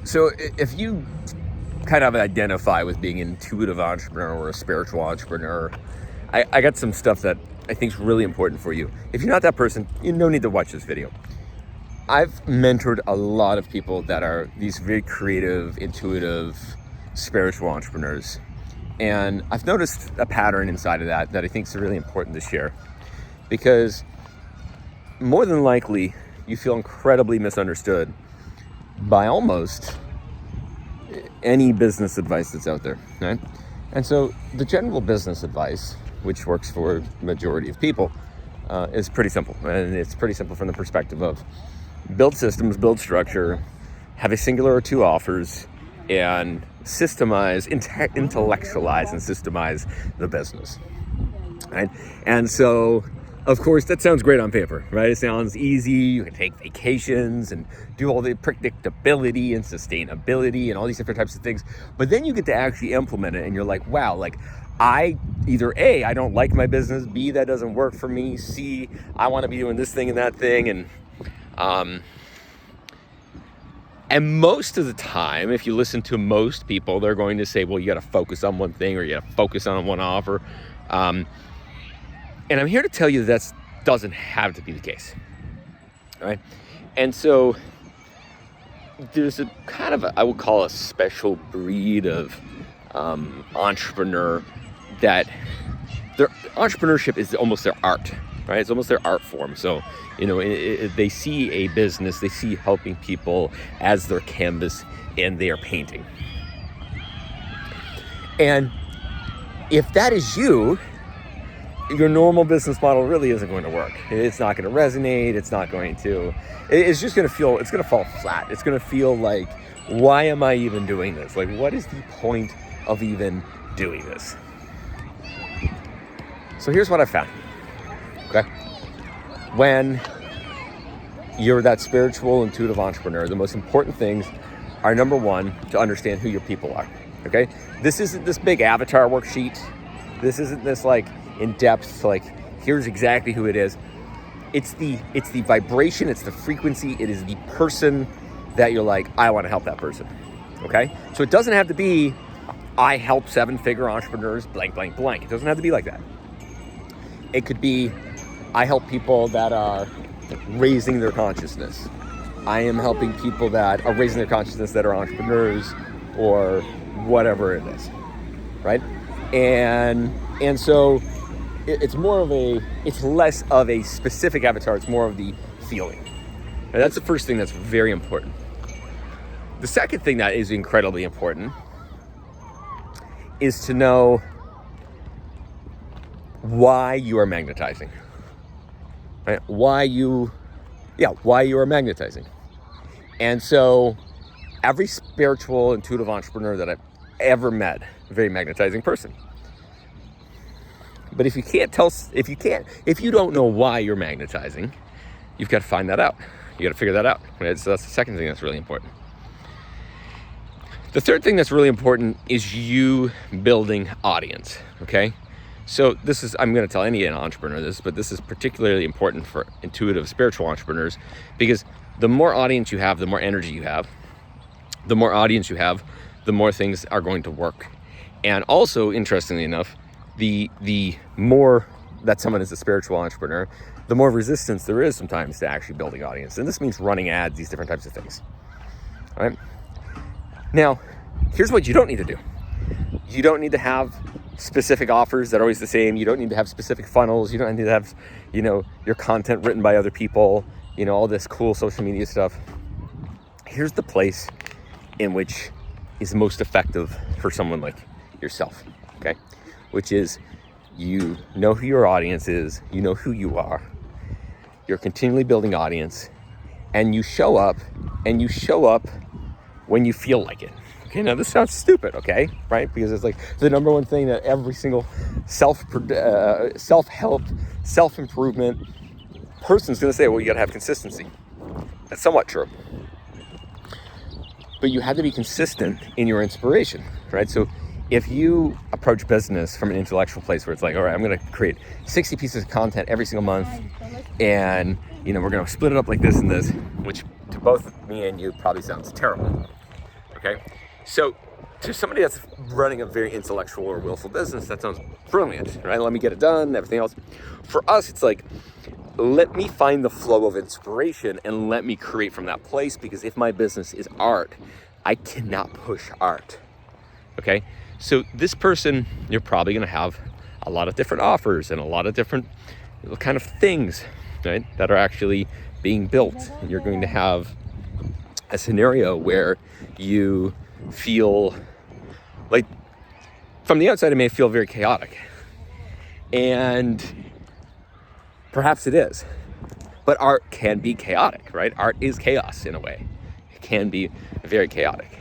So if you kind of identify with being an intuitive entrepreneur or a spiritual entrepreneur, I got some stuff that I think is really important for you. If you're not that person, you no need to watch this video. I've mentored a lot of people that are these very creative, intuitive, spiritual entrepreneurs. And I've noticed a pattern inside of that I think is really important to share. Because more than likely, you feel incredibly misunderstood by almost any business advice that's out there, right? And so the general business advice, which works for the majority of people, is pretty simple. And it's pretty simple from the perspective of build systems, build structure, have a singular or two offers, and systemize, intellectualize and systemize the business, right? And so, of course, that sounds great on paper, right? It sounds easy. You can take vacations and do all the predictability and sustainability and all these different types of things. But then you get to actually implement it and you're like, wow, like I either A, I don't like my business, B, that doesn't work for me, C, I want to be doing this thing and that thing. And most of the time, if you listen to most people, they're going to say, well, you got to focus on one thing or you got to focus on one offer. And I'm here to tell you that doesn't have to be the case, all right? And so there's a kind of, I would call a special breed of entrepreneur that their entrepreneurship is almost their art, right? It's almost their art form. So, you know, they see a business, they see helping people as their canvas and they are painting. And if that is you, your normal business model really isn't going to work. It's not going to resonate. It's not going to, it's just going to feel, it's going to fall flat. It's going to feel like, why am I even doing this? Like, what is the point of even doing this? So here's what I found, okay? When you're that spiritual, intuitive entrepreneur, the most important things are, number one, to understand who your people are, okay? This isn't this big avatar worksheet. This isn't this like in-depth, like, here's exactly who it is. It's the vibration, it's the frequency, it is the person that you're like, I want to help that person, okay? So it doesn't have to be, I help 7-figure entrepreneurs, blank, blank, blank. It doesn't have to be like that. It could be, I help people that are raising their consciousness. I am helping people that are raising their consciousness that are entrepreneurs or whatever it is, right? And so it's more of it's less of a specific avatar, it's more of the feeling. And that's the first thing that's very important. The second thing that is incredibly important is to know why you are magnetizing, right? Why you are magnetizing. And so every spiritual, intuitive entrepreneur that I've ever met, a very magnetizing person. But if you don't know why you're magnetizing, you've got to find that out. You got to figure that out. Right? So that's the second thing that's really important. The third thing that's really important is you building audience, okay? So I'm going to tell any entrepreneur this, but this is particularly important for intuitive spiritual entrepreneurs because the more audience you have, the more energy you have. The more audience you have, the more things are going to work. And also, interestingly enough, the more that someone is a spiritual entrepreneur, the more resistance there is sometimes to actually building audience. And this means running ads, these different types of things, all right? Now, here's what you don't need to do. You don't need to have specific offers that are always the same. You don't need to have specific funnels. You don't need to have, your content written by other people, all this cool social media stuff. Here's the place in which is most effective for someone like yourself, okay? Which is, you know who your audience is, you know who you are, you're continually building audience, and you show up when you feel like it. Okay, now this sounds stupid, okay, right? Because it's like the number one thing that every single self-help, self-improvement person's gonna say, well, you gotta have consistency. That's somewhat true. But you have to be consistent in your inspiration, right? So if you approach business from an intellectual place where it's like, all right, I'm gonna create 60 pieces of content every single month, and we're gonna split it up like this and this, which to both me and you probably sounds terrible. okay? So to somebody that's running a very intellectual or willful business, that sounds brilliant, right? Let me get it done, everything else. For us, it's like, let me find the flow of inspiration and let me create from that place, because if my business is art, I cannot push art, okay? So this person, you're probably gonna have a lot of different offers and a lot of different kind of things, right, that are actually being built. You're going to have a scenario where you feel like, from the outside, it may feel very chaotic. And perhaps it is. But art can be chaotic, right? Art is chaos in a way. It can be very chaotic.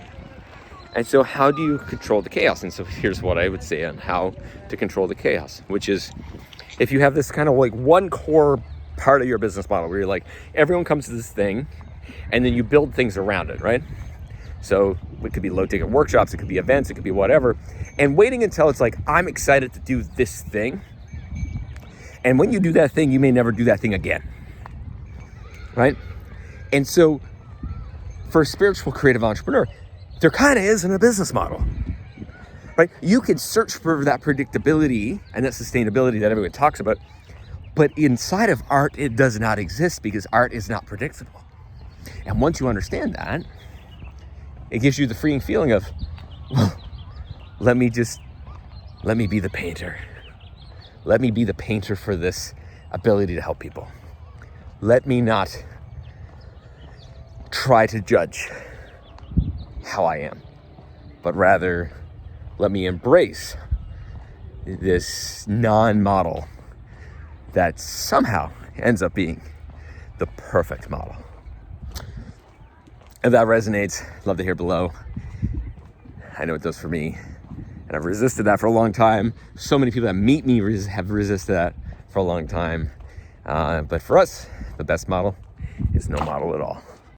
And so how do you control the chaos? And so here's what I would say on how to control the chaos, which is, if you have this kind of like one core part of your business model where you're like, everyone comes to this thing and then you build things around it, right? So it could be low ticket workshops, it could be events, it could be whatever. And waiting until it's like, I'm excited to do this thing. And when you do that thing, you may never do that thing again, right? And so for a spiritual creative entrepreneur, there kind of isn't a business model, right? You can search for that predictability and that sustainability that everyone talks about, but inside of art, it does not exist, because art is not predictable. And once you understand that, it gives you the freeing feeling of, well, let me be the painter. Let me be the painter for this ability to help people. Let me not try to judge how I am, but rather let me embrace this non-model that somehow ends up being the perfect model. If that resonates, love to hear below. I know it does for me. And I've resisted that for a long time. So many people that meet me have resisted that for a long time. But for us, the best model is no model at all.